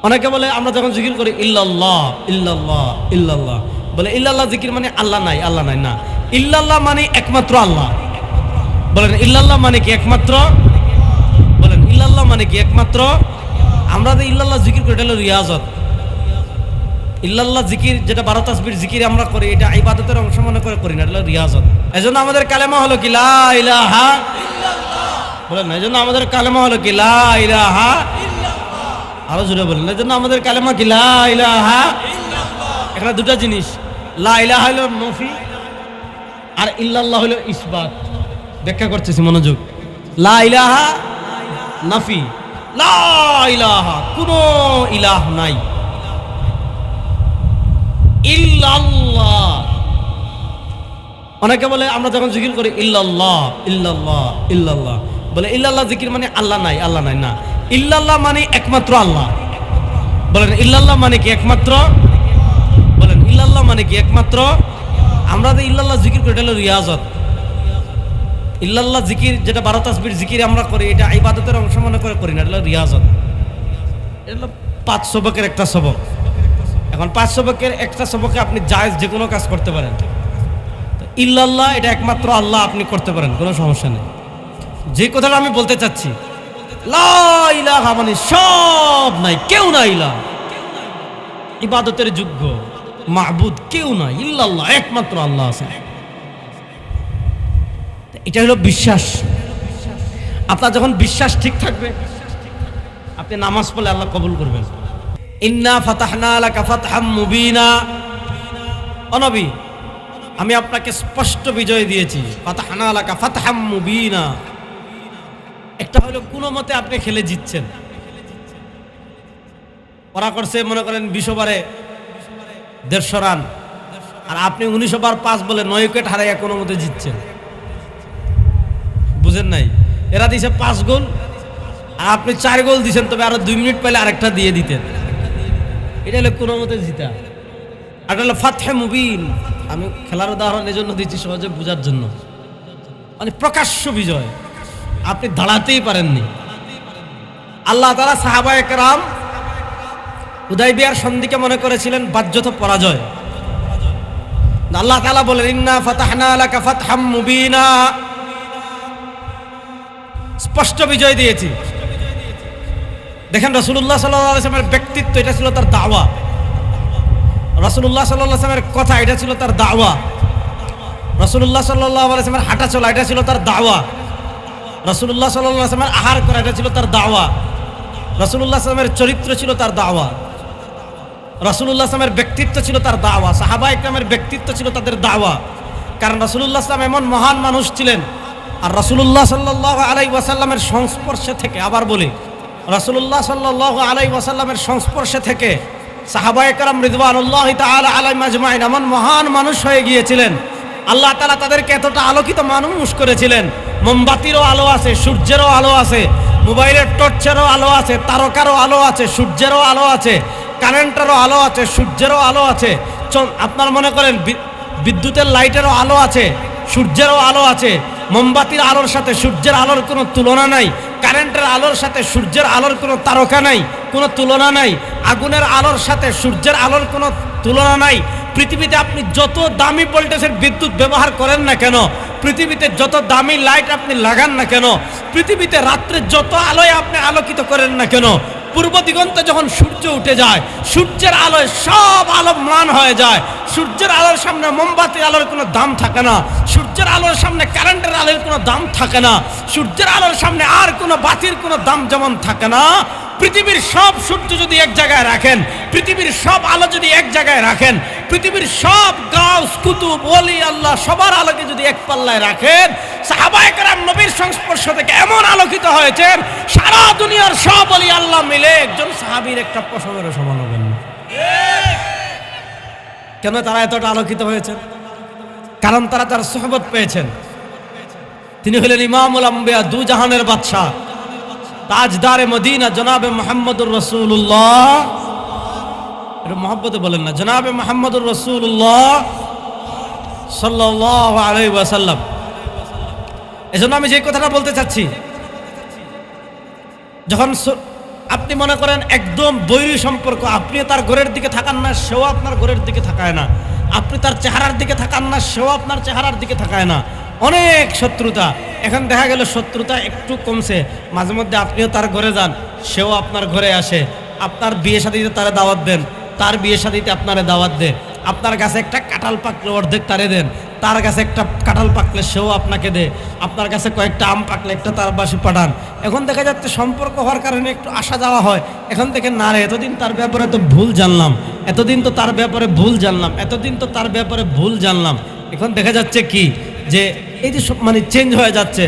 অনেকে বলে আমরা যখন জিকির করি ইল্লাল্লাহ ইল্লাল্লাহ ইল্লাল্লাহ, বলে ইল্লাল্লাহ জিকির মানে আল্লাহ নাই, আল্লাহ নাই। না, ইল্লাল্লাহ মানে একমাত্র আল্লাহ। বলেন ইল্লাল্লাহ মানে কি একমাত্র? বলেন ইল্লাল্লাহ মানে কি একমাত্র? আমরা যে ইল্লাল্লাহ জিকির করি এটা হলো রিয়াজত। ইল্লাল্লাহ জিকির যেটা 12 তাসবির জিকির আমরা করি, এটা ইবাদতের অংশ মনে করে করি না, এটা হলো রিয়াজত। এজন্য আমাদের কালেমা হলো কি লা ইলাহা ইল্লাল্লাহ। বলেন না, এজন্য আমাদের কালেমা হলো কি লা ইলাহা ইল্লাল্লাহ। আরো জোরে বলেন, এজন্য আমাদের কালেমা কি লা ইলাহা ইল্লাল্লাহ। এখানে দুটো জিনিস, লা ইলাহা হলো নফি আর ইল্লাল্লাহ হলো ইসবাত। ব্যাখ্যা করতেছি, মনোযোগ। লা ইলাহা নাফি, লা ইলাহা কোনো ইলাহ নাই, ইল্লাল্লাহ। অনেকে বলে আমরা যখন জিকির করি ইল্লাল্লাহ ইল্লাল্লাহ ইল্লাল্লাহ, বলে ইল্লাল্লাহ জিকির মানে আল্লাহ নাই, আল্লাহ নাই। না, ইল্লাল্লাহ মানে একমাত্র আল্লাহ। বলেন ইল্লাল্লাহ মানে কি একমাত্র? বলেন ইল্লাল্লাহ মানে কি একমাত্র? আমরা যে ইল্লাল্লাহ জিকির করি এটা হলো রিয়াজত। ইল্লাল্লাহ জিকির যেটা 12 তাসবির জিকির আমরা করি, এটা ইবাদতের অংশ মনে করে করি না, এটা হলো রিয়াজত। এটা হলো 5 সবকের একটা সবক। এখন 5 সবকের একটা সবকে আপনি জায়েজ যে কোনো কাজ করতে পারেন। ইল্লাল্লাহ এটা একমাত্র আল্লাহ, আপনি করতে পারেন, কোনো সমস্যা নেই। যে কথাটা আমি বলতে চাচ্ছি, লা ইলাহা মানে সব নাই, কেউ নাই ইলাহ, ইবাদতের যোগ্য মাহবুদ কেউ নাই, ইল্লাল্লাহ একমাত্র আল্লাহ আছে। এটা হলো বিশ্বাস। আপনার যখন বিশ্বাস ঠিক থাকবে, আপনি নামাজ পড়লে আল্লাহ কবুল করবেন। ইন্না ফাতাহনা লাকা ফাতহাম মুবিনা। ও নবী, আমি আপনাকে স্পষ্ট বিজয় দিয়েছি। ফাতাহনা লাকা ফাতহাম মুবিনা, একটা হলো কোনো মতে আপনি খেলে জিতছেন। ওরা করছে মনে করেন 20 ওভারে 150 রান, আর আপনি 19 ওভার 5 বলে 9 উইকেট হারাইয়া কোনো মতে জিতছেন। বুঝেন নাই? এরা দিয়েছে 5 গোল আর আপনি 4 গোল দিয়েছেন, তবে আরো 2 মিনিট পেলে আরেকটা দিয়ে দিতেন। এটা হলো কোনো মতে জিতা। আর এটা হলো ফাতহে মুবিন। আমি খেলার উদাহরণ এই জন্য দিচ্ছি সহজে বোঝার জন্য, মানে প্রকাশ্য বিজয়, আপনি দাঁড়াতেই পারেননি। আল্লাহ তাআলা সাহাবায়ে কেরাম হুদায়বিয়ার সন্ধিকে মনে করেছিলেন বাহ্যত পরাজয়। আল্লাহ তাআলা বলেন ইন্না ফাতাহনা লাকা ফাতহাম মুবিনা, স্পষ্ট বিজয় দিয়েছি। দেখেন রাসূলুল্লাহ সাল্লাল্লাহু আলাইহি ওয়াসাল্লামের ব্যক্তিত্ব, এটা ছিল তার দাওয়া। রাসূলুল্লাহ সাল্লাল্লাহু আলাইহি ওয়াসাল্লামের কথা, এটা ছিল তার দাওয়া। রাসূলুল্লাহ সাল্লাল্লাহু আলাইহি ওয়াসাল্লামের হাঁটা চলা, এটা ছিল তার দাওয়া। রাসূলুল্লাহ সাল্লাল্লাহু আলাইহি ওয়াসাল্লামের আহার করা, এটা ছিল তার দাওয়া। রাসূলুল্লাহ সাল্লাল্লাহু আলাইহি ওয়াসাল্লামের চরিত্র ছিল তার দাওয়া। রাসূলুল্লাহ সাল্লাল্লাহু আলাইহি ওয়াসাল্লামের ব্যক্তিত্ব ছিল তার দাওয়া। সাহাবায়ে কেরামের ব্যক্তিত্ব ছিল তাদের দাওয়া। কারণ রাসূলুল্লাহ সাল্লাল্লাহু আলাইহি ওয়াসাল্লাম এমন মহান মানুষ ছিলেন। আর রাসূলুল্লাহ সাল্লাল্লাহু আলাইহি ওয়াসাল্লামের সংস্পর্শে থেকে, আবার বলি, রাসূলুল্লাহ সাল্লাল্লাহু আলাইহি ওয়াসাল্লামের সংস্পর্শে থেকে সাহাবায়ে কেরাম রিদওয়ানুল্লাহি তাআলা আলাইহিম আজমাইন এমন মহান মানুষ হয়ে গিয়েছিলেন। আল্লাহ তাআলা তাদেরকে এতটা আলোকিত মানুষ করেছিলেন। মোমবাতিরও আলো আছে, সূর্যেরও আলো আছে, মোবাইলের টর্চেরও আলো আছে, তারকারও আলো আছে, সূর্যেরও আলো আছে, কারেন্টেরও আলো আছে, সূর্যেরও আলো আছে। আপনার মনে করেন বিদ্যুতের লাইটেরও আলো আছে, সূর্যেরও আলো আছে। মোমবাতির আলোর সাথে সূর্যের আলোর কোনো তুলনা নাই। কারেন্টের আলোর সাথে সূর্যের আলোর কোনো তারকা নাই, কোনো তুলনা নাই। আগুনের আলোর সাথে সূর্যের আলোর কোনো তুলনা নাই। পৃথিবীতে আপনি যত দামি ভোল্টেজের বিদ্যুৎ ব্যবহার করেন না কেন, পৃথিবীতে যত দামি লাইট আপনি লাগান না কেন, পৃথিবীতে রাত্রে যত আলোয় আপনি আলোকিত করেন না কেন, পূর্ব দিগন্তে যখন সূর্য উঠে যায়, সূর্যের আলোয় সব আলো ম্লান হয়ে যায়। সূর্যের আলোর সামনে মোমবাতির আলোর কোনো দাম থাকে না। সূর্যের আলোর সামনে কারেন্টের আলোর কোনো দাম থাকে না। সূর্যের আলোর সামনে আর কোনো বাতির কোনো দাম যেমন থাকে না, পৃথিবীর সব সূর্য যদি এক জায়গায় রাখেন, পৃথিবীর সব আলো যদি এক জায়গায় রাখেন, পৃথিবীর সব গাউস কুতুব ওলি আল্লাহ সবার আলোকে যদি এক পাল্লায় রাখেন, সাহাবায়ে কেরাম নবীর সংস্পর্শ থেকে এমন আলোকিত হয়েছেন, সারা দুনিয়ার সব ওলি আল্লাহ মিলে একজন সাহাবীর একটা পশমের সমান হবেন না। কেন তারা এতটা আলোকিত হয়েছেন? কারণ তারা তার সুহবত পেয়েছেন। তিনি হলেন ইমামুল আম্বিয়া, দু জাহানের বাদশা, তাজদারে মদিনা জনাবে মুহাম্মদুর রাসূলুল্লাহ। এটা মহব্বতে বলেন না, জনাবে মুহাম্মদুর রাসূলুল্লাহ সাল্লাল্লাহু আলাইহি ওয়াসাল্লাম। এজন্য আমি যে কথাটা বলতে চাচ্ছি, যখন আপনি মনে করেন একদম বৈরী সম্পর্ক, আপনিও তার ঘরের দিকে থাকান না, সেও আপনার ঘরের দিকে থাকায় না, আপনি তার চেহারার দিকে থাকান না, সেও আপনার চেহারার দিকে থাকায় না, অনেক শত্রুতা। এখন দেখা গেল শত্রুতা একটু কমছে, মাঝে মধ্যে আপনিও তার ঘরে যান, সেও আপনার ঘরে আসে, আপনার বিয়ে শাদীতে তারে দাওয়াত দেন, তার বিয়ে শাদীতে আপনারে দাওয়াত দেন, আপনার কাছে একটা কাঁঠাল পাকলে অর্ধেক তারে দেন, তার কাছে একটা কাঁঠাল পাকলে সেও আপনাকে দেয়, আপনার কাছে কয়েকটা আম পাকলে একটা তার বাসে পাঠান। এখন দেখা যাচ্ছে সম্পর্ক হওয়ার কারণে একটু আসা যাওয়া হয়। এখন থেকে না রে, এতদিন তার ব্যাপারে তো ভুল জানলাম, এতদিন তো তার ব্যাপারে ভুল জানলাম, এতদিন তো তার ব্যাপারে ভুল জানলাম। এখন দেখা যাচ্ছে কি যে এই যে মানে চেঞ্জ হয়ে যাচ্ছে।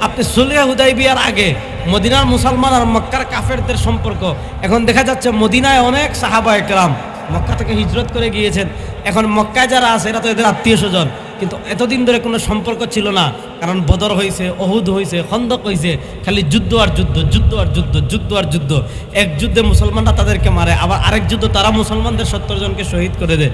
আপনি সুলহ হুদাইবিয়ার আগে মদিনার মুসলমান আর মক্কার কাফেরদের সম্পর্ক, এখন দেখা যাচ্ছে মদিনায় অনেক সাহাবায়ে কেরাম মক্কা থেকে হিজরত করে গিয়েছেন, এখন মক্কায় যারা আছে এরা তো এদের আত্মীয় স্বজন, কিন্তু এতদিন ধরে কোনো সম্পর্ক ছিল না, কারণ বদর হয়েছে, অহুদ হয়েছে, খন্দক হয়েছে, খালি যুদ্ধ আর যুদ্ধ, যুদ্ধ আর যুদ্ধ, যুদ্ধ আর যুদ্ধ। এক যুদ্ধে মুসলমানরা তাদেরকে মারে, আবার আরেক যুদ্ধ তারা মুসলমানদের 70 জনকে শহীদ করে দেয়।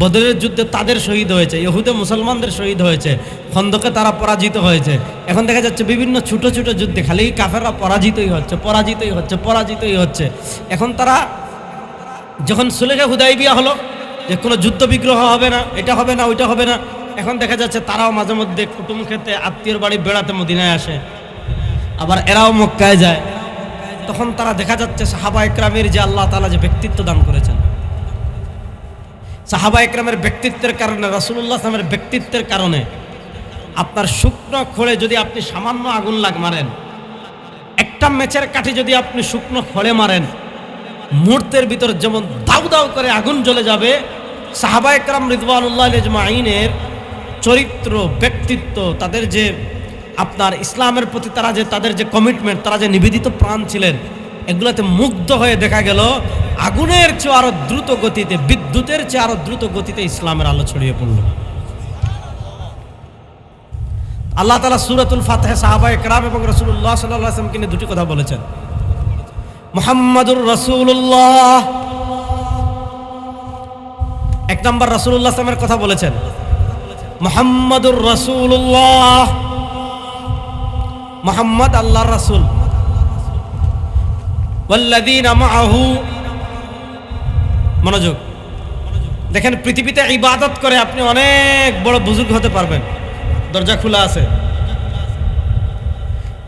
বদরের যুদ্ধে তাদের শহীদ হয়েছে, ইহুদে মুসলমানদের শহীদ হয়েছে, খন্দকে তারা পরাজিত হয়েছে। এখন দেখা যাচ্ছে বিভিন্ন ছোট ছোট যুদ্ধে খালি কাফেররা পরাজিতই হচ্ছে, পরাজিতই হচ্ছে, পরাজিতই হচ্ছে। এখন তারা যখন সুলহে হুদাইবিয়া হলো যে কোনো যুদ্ধ বিগ্রহ হবে না, এটা হবে না, ওইটা হবে না, এখন দেখা যাচ্ছে তারাও মাঝে মধ্যে কুটুম খেতে আত্মীয়র বাড়ি বেড়াতে মদিনায় আসে, আবার এরাও মক্কায় যায়। তখন তারা দেখা যাচ্ছে সাহাবা একরামের যে আল্লাহ তাআলা যে ব্যক্তিত্ব দান করেছেন, সাহাবা একরামের ব্যক্তিত্বের কারণে, রাসূলুল্লাহ সাল্লাল্লাহু আলাইহি ওয়াসাল্লামের ব্যক্তিত্বের কারণে আপনার শুকনো খড়ে যদি আপনি সামান্য আগুন মারেন, একটা মেচের কাঠি যদি আপনি শুকনো খড়ে মারেন, মুহূর্তের ভিতর যেমন দাউ দাউ করে আগুন জ্বলে যাবে। সাহাবায়ে কেরাম রিদওয়ানুল্লাহি আজমাইনের চরিত্র, ব্যক্তিত্ব, তাদের যে আপনার ইসলামের প্রতি তারা যে তাদের যে কমিটমেন্ট, তারা যে নিবেদিত প্রাণ ছিলেন, এগুলোতে মুগ্ধ হয়ে দেখা গেল আগুনের চেয়ে আরো দ্রুত গতিতে, বিদ্যুতের চেয়ে আরো দ্রুত গতিতে ইসলামের আলো ছড়িয়ে পড়ল। আল্লাহ তাআলা সূরাতুল ফাতিহা সাহাবায়ে কেরাম এবং রাসূলুল্লাহ সাল্লাল্লাহু আলাইহি ওয়াসাল্লামকে নিয়ে দুটি কথা বলেছেন। মুহাম্মাদুর রাসূলুল্লাহ, এক নম্বর রাসূলুল্লাহ সাল্লাল্লাহু আলাইহি ওয়াসাল্লামের কথা বলেছেন, মুহাম্মাদুর রাসূলুল্লাহ, মুহাম্মদ আল্লাহর রাসূল, ওয়াল্লাযীনা মাআহু, মনোযোগ দেখেন, পৃথিবীতে ইবাদত করে আপনি অনেক বড় বুজুর্গ হতে পারবেন, দরজা খোলা আছে।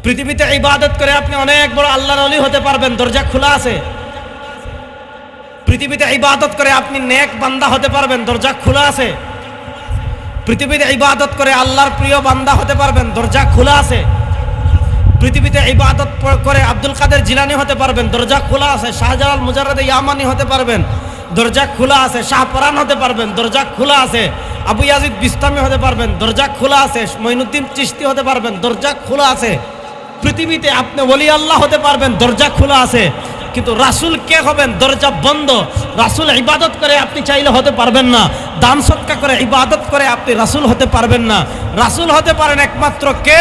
পৃথিবীতে ইবাদত করে আপনি অনেক বড় আল্লাহর ওলি হতে পারবেন, দরজা খোলা আছে। পৃথিবীতে ইবাদত করে আপনি নেক বান্দা হতে পারবেন, দরজা খোলা আছে। পৃথিবীতে ইবাদত করে আল্লাহর প্রিয় বান্দা হতে পারবেন, দরজা খোলা আছে। পৃথিবীতে ইবাদত করে আব্দুল কাদের জিলানী হতে পারবেন, দরজা খোলা আছে। শাহজালাল মুজাররদ ইয়ামানি হতে পারবেন, দরজা খোলা আছে। শাহপরান হতে পারবেন, দরজা খোলা আছে। আবু ইয়াজিদ বিস্তামি হতে পারবেন, দরজা খোলা আছে। মঈনুদ্দিন চিশতি হতে পারবেন, দরজা খোলা আছে। পৃথিবীতে আপনি ওলি আল্লাহ হতে পারবেন, দরজা খোলা আছে। কিন্তু রাসূল কে হবেন, দরজা বন্ধ। রাসূল ইবাদত করে আপনি চাইলে হতে পারবেন না, দান সদকা করে ইবাদত করে আপনি রাসূল হতে পারবেন না। রাসূল হতে পারেন একমাত্র কে,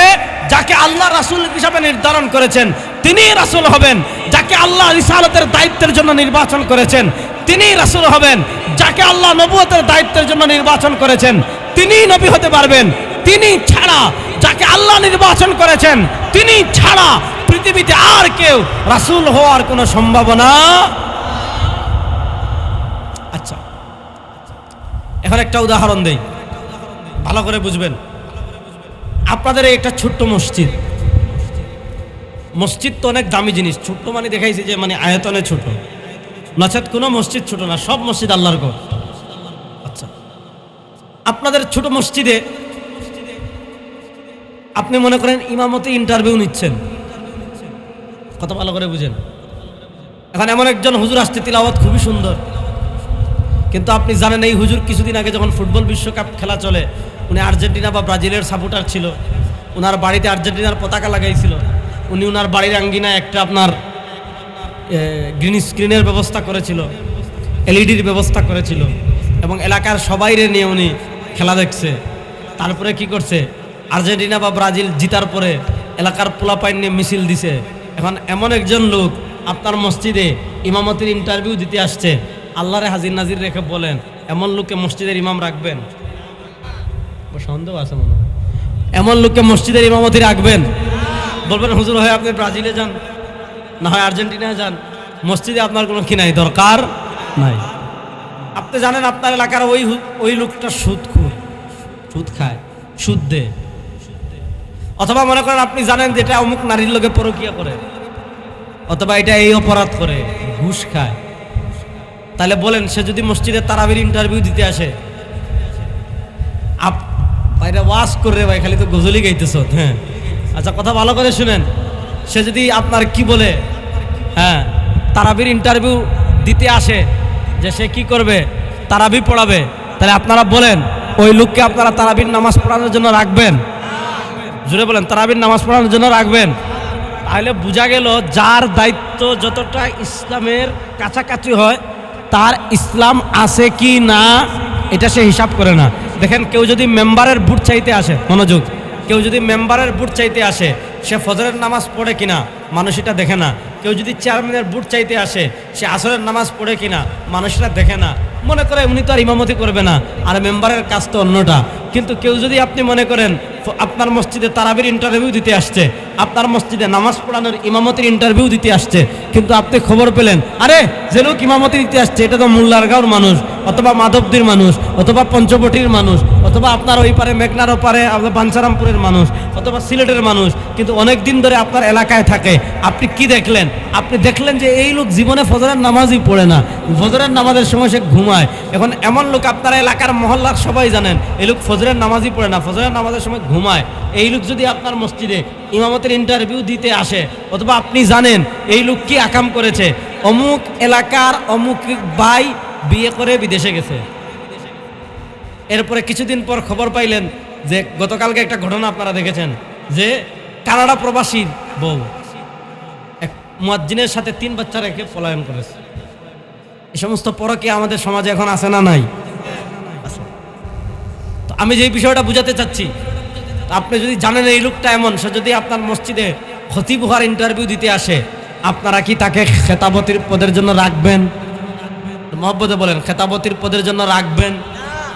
যাকে আল্লাহ রাসূল হিসাবে নির্ধারণ করেছেন, তিনিই রাসূল হবেন। যাকে আল্লাহ রিসালাতের দায়িত্বের জন্য নির্বাচন করেছেন, তিনিই রাসূল হবেন। যাকে আল্লাহ নবুয়তের দায়িত্বের জন্য নির্বাচন করেছেন, তিনিই নবী হতে পারবেন। তিনি ছাড়া, যাকে আল্লাহ নির্বাচন করেছেন, তিনি ছাড়া পৃথিবীতে আর কেউ রাসূল হওয়ার কোনো সম্ভাবনা। আচ্ছা, এখন একটা উদাহরণ দেই, ভালো করে বুঝবেন। আপনাদের একটা ছোট্ট মসজিদ, মসজিদ তো অনেক দামি জিনিস। ছোট্ট মানে দেখাইছি যে মানে আয়তনে ছোট, নচেত কোনো মসজিদ ছোট না, সব মসজিদ আল্লাহর ঘর। আচ্ছা, আপনাদের ছোট মসজিদে আপনি মনে করেন ইমামতি ইন্টারভিউ নিচ্ছেন, কত ভালো করে বুঝেন। এখন এমন একজন হুজুর আসছে, তিলাওয়াত খুবই সুন্দর, কিন্তু আপনি জানেন এই হুজুর কিছুদিন আগে যখন ফুটবল বিশ্বকাপ খেলা চলে, উনি আর্জেন্টিনা বা ব্রাজিলের সাপোর্টার ছিল। ওনার বাড়িতে আর্জেন্টিনার পতাকা লাগাইছিল। উনি ওনার বাড়ির আঙ্গিনায় একটা আপনার গ্রিন স্ক্রিনের ব্যবস্থা করেছিল, এলইডির ব্যবস্থা করেছিল, এবং এলাকার সবাইরে নিয়ে উনি খেলা দেখছে। তারপরে কি করছে, আর্জেন্টিনা বা ব্রাজিল জিতার পরে এলাকার পোলাপাইন নিয়ে মিছিল দিছে। এখন এমন একজন লোক আপনার মসজিদে ইমামতির ইন্টারভিউ দিতে আসছে, আল্লাহরে হাজির নাজির রেখে বলেন, এমন লোককে মসজিদের ইমাম রাখবেন? সন্দেহ আছে মনে হয়। এমন লোককে মসজিদের ইমামতি রাখবেন? বলবেন হুজুর হয় আপনি ব্রাজিলে যান, না হয় আর্জেন্টিনায় যান, মসজিদে আপনার কোনো কি নাই, দরকার নাই। আপনি জানেন আপনার এলাকার ওই লোকটা সুদ খায়, সুদ দেয়, অথবা মনে করেন আপনি জানেন যে এটা অমুক নারীর লোকে পরকীয়া করে, অথবা এটা এই অপরাধ করে, ঘুষ খায়, তাহলে বলেন সে যদি মসজিদে তারাবির ইন্টারভিউ দিতে আসে, বাইরে ওয়াজ করে ভাই খালি তো গজলই গাইতেছ, হ্যাঁ আচ্ছা কথা ভালো করে শুনেন, সে যদি আপনার কি বলে হ্যাঁ তারাবির ইন্টারভিউ দিতে আসে যে সে কি করবে, তারাবি পড়াবে, তাহলে আপনারা বলেন ওই লোককে আপনারা তারাবির নামাজ পড়ানোর জন্য রাখবেন? জুড়ে বলেন, তারাবির নামাজ পড়ানোর জন্য রাখবেন? তাহলে বোঝা গেল যার দায়িত্ব যতটা ইসলামের কাছাকাছি হয় তার ইসলাম আছে কি না এটা সে হিসাব করে না। দেখেন কেউ যদি মেম্বারের ভোট চাইতে আসে, মনোযোগ, কেউ যদি মেম্বারের ভোট চাইতে আসে সে ফজরের নামাজ পড়ে কিনা মানুষ এটা দেখে না। কেউ যদি চেয়ারম্যানের ভোট চাইতে আসে সে আসরের নামাজ পড়ে কিনা মানুষ এটা দেখে না। মনে করে উনি তো আর ইমামতি করবে না, আর মেম্বারের কাজ তো অন্যটা। কিন্তু কেউ যদি আপনি মনে করেন আপনার মসজিদে তারাবির ইন্টারভিউ দিতে আসছে, আপনার মসজিদে নামাজ পড়ানোর ইমামতির ইন্টারভিউ দিতে আসছে, কিন্তু আপনি খবর পেলেন আরে যে লোক ইমামতি দিতে আসছে এটা তো মোল্লারগাঁওর মানুষ, অথবা মাধবদীর মানুষ, অথবা পঞ্চবটির মানুষ, অথবা আপনার ওই পারে মেঘনার ওপারে আপনার বাঞ্ছারামপুরের মানুষ, অথবা সিলেটের মানুষ, কিন্তু অনেক দিন ধরে আপনার এলাকায় থাকে, আপনি কি দেখলেন? আপনি দেখলেন যে এই লোক জীবনে ফজরের নামাজই পড়ে না, ফজরের নামাজের সময় সে ঘুমায়। এখন এমন লোক আপনারা এলাকার মহল্লার সবাই জানেন এই লোক ফজরের নামাজই পড়ে না, ফজরের নামাজের সময় ঘুমায়। এই লোক যদি আপনার মসজিদে ইমামতের ইন্টারভিউ দিতে আসে, অথবা আপনি জানেন এই লোক কি আকাম করেছে, অমুক এলাকার অমুক ভাই বিয়ে করে বিদেশে গেছে, এরপরে কিছুদিন পর খবর পাইলেন যে গতকালকে একটা ঘটনা আপনারা দেখেছেন যে কানাডা প্রবাসীর বউ এক মুয়াজ্জিনের সাথে 3 বাচ্চা রেখে পলায়ন করেছে। এই সমস্ত পরকীয়া আমাদের সমাজে এখন আছে না নাই? তো আমি যে বিষয়টা বুঝাতে চাচ্ছি, আপনি যদি জানেন এই লোকটা এমন, সে যদি আপনার মসজিদে খতিব হওয়ার ইন্টারভিউ দিতে আসে, আপনারা কি তাকে খেতাবতির পদের জন্য রাখবেন? মহব্বতে বলেন, খেতাবতির পদের জন্য রাখবেন?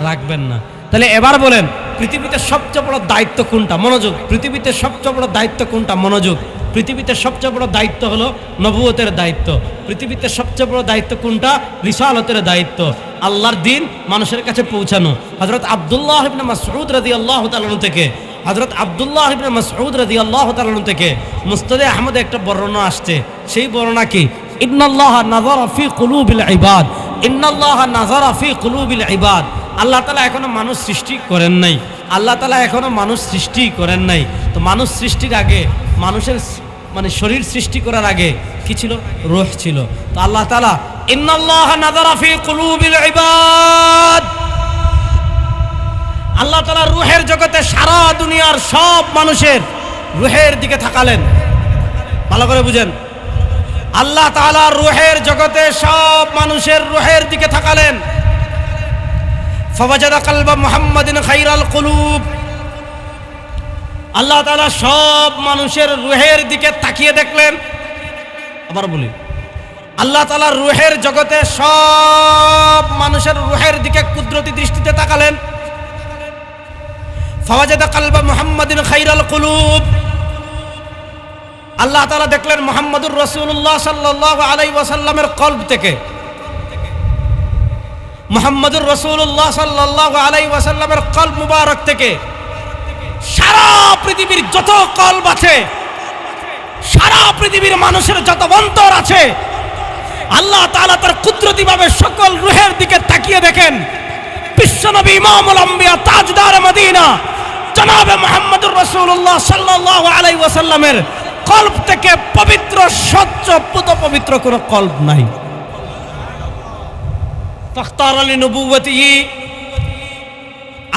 রাখবেন না। তাহলে এবার বলেন পৃথিবীতে সবচেয়ে বড় দায়িত্ব কোনটা? মনোযোগ। পৃথিবীতে সবচেয়ে বড় দায়িত্ব কোনটা? মনোযোগ। পৃথিবীতে সবচেয়ে বড় দায়িত্ব হলো নবুয়তের দায়িত্ব। পৃথিবীতে সবচেয়ে বড় দায়িত্ব কোনটা? রিসালতের দায়িত্ব, আল্লাহর দিন মানুষের কাছে পৌঁছানো। হযরত আব্দুল্লাহ ইবনে মাসউদ রাদিয়াল্লাহু তাআলা থেকে হযরত আব্দুল্লাহ ইবনে মাসউদ রাদিয়াল্লাহু তাআলা থেকে মুসনাদে আহমদে একটা বর্ণনা আসছে। সেই বর্ণনা কি? ইন্নাল্লাহা নাযারা ফি কুলুবিল ইবাদ, ইন্নাল্লাহা নাযারা ফি কুলুবিল ইবাদ। আল্লাহ তাআলা এখনো মানুষ সৃষ্টি করেন নাই, আল্লাহ তাআলা এখনো মানুষ সৃষ্টি করেন নাই। তো মানুষ সৃষ্টির আগে, মানুষের মানে শরীর সৃষ্টি করার আগে কি ছিল? রূহ ছিল। তো আল্লাহ তাআলা ইন্নাল্লাহা নাযারা ফি কুলুবিল ইবাদ, আল্লাহ তাআলা রূহের জগতে সারা দুনিয়ার সব মানুষের রূহের দিকে তাকালেন। ভালো করে বুঝেন, আল্লাহ তাআলা রূহের জগতে সব মানুষের রূহের দিকে তাকালেন। ফাওয়াজাদা কলবা মুহাম্মাদিন খায়রাল কুলুব, আল্লাহ তাআলা সব মানুষের রূহের দিকে তাকিয়ে দেখলেন। আবার বলি, আল্লাহ তাআলা রূহের জগতে সব মানুষের রূহের দিকে কুদরতি দৃষ্টিতে তাকালেন। ফাওয়াজাদা কলবা মুহাম্মাদিন খায়রাল কুলুব, আল্লাহ তাআলা দেখলেন মুহাম্মদুর রাসূলুল্লাহ সাল্লাল্লাহু আলাইহি ওয়াসাল্লামের কলব থেকে, মুহাম্মদুর রাসূলুল্লাহ সাল্লাল্লাহু আলাইহি ওয়াসাল্লামের কলব মুবারক থেকে সারা পৃথিবীর যত কলব আছে, সারা পৃথিবীর মানুষের যত অন্তর আছে, আল্লাহ তাআলা তার কুদরতিভাবে সকল রূহের দিকে তাকিয়ে দেখেন বিশ্বনবী ইমামুল আম্বিয়া তাজদার মদিনা জনাবে মুহাম্মদুর রাসূলুল্লাহ সাল্লাল্লাহু আলাইহি ওয়াসাল্লামের কলব থেকে পবিত্র, স্বচ্ছ, পুত পবিত্র কোনো কলব নাই। ফাখতার আলী নবুওয়াতিহি,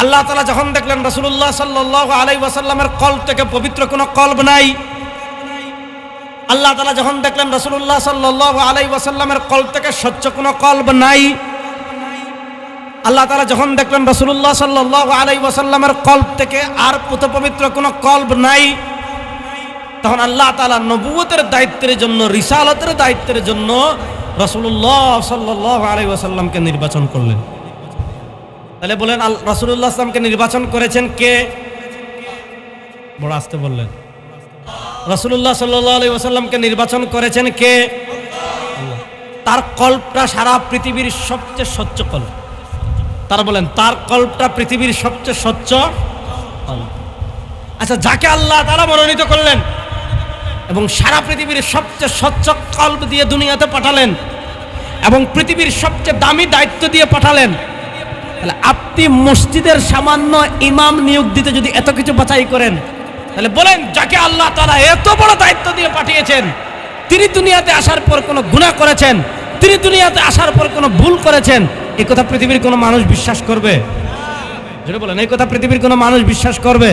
আল্লাহ তাআলা যখন দেখলেন রাসূলুল্লাহ সাল্লাল্লাহু আলাইহি ওয়াসাল্লামের কলব থেকে পবিত্র কোনো কলব নাই, আল্লাহ তাআলা যখন দেখলেন রাসূলুল্লাহ সাল্লাল্লাহু আলাইহি ওয়াসাল্লামের কলব থেকে স্বচ্ছ কোনো কলব নাই, আল্লাহ তাআলা যখন দেখলেন রাসূলুল্লাহ সাল্লাল্লাহু আলাইহি ওয়াসাল্লামের কলব থেকে আর পুত পবিত্র কোনো কলব নাই, তখন আল্লাহ তাআলা নবুয়তের দায়িত্বের জন্য, রিসালাতের দায়িত্বের জন্য রাসূলুল্লাহ সাল্লাল্লাহু আলাইহি ওয়াসাল্লামকে নির্বাচন করলেন। তাহলে বলেন রাসূলুল্লাহ সাল্লামকে নির্বাচন করেছেন কে? বড় আস্তে বললেন। রাসূলুল্লাহ সাল্লাল্লাহু আলাইহি ওয়াসাল্লামকে নির্বাচন করেছেন কে? আল্লাহ। তার কল্পটা সারা পৃথিবীর সবচেয়ে স্বচ্ছ কল্প। তারা বলেন তার কল্পটা পৃথিবীর সবচেয়ে স্বচ্ছ কল্প। আচ্ছা, যাকে আল্লাহ তাআলা মনোনীত করলেন এবং সারা পৃথিবীর সবচেয়ে স্বচ্ছ কল্প দিয়ে দুনিয়াতে পাঠালেন এবং পৃথিবীর সবচেয়ে দামি দায়িত্ব দিয়ে পাঠালেন, তাহলে আপনি মসজিদের সামান্য ইমাম নিয়োগ দিতে যদি এত কিছু বাছাই করেন, তাহলে বলেন যাকে আল্লাহ তাআলা এত বড় দায়িত্ব দিয়ে পাঠিয়েছেন, তিনি দুনিয়াতে আসার পর কোনো গুনাহ করেছেন, তিনি দুনিয়াতে আসার পর কোনো ভুল করেছেন, এই কথা পৃথিবীর কোনো মানুষ বিশ্বাস করবে? যেটা বলেন, এই কথা পৃথিবীর কোনো মানুষ বিশ্বাস করবে?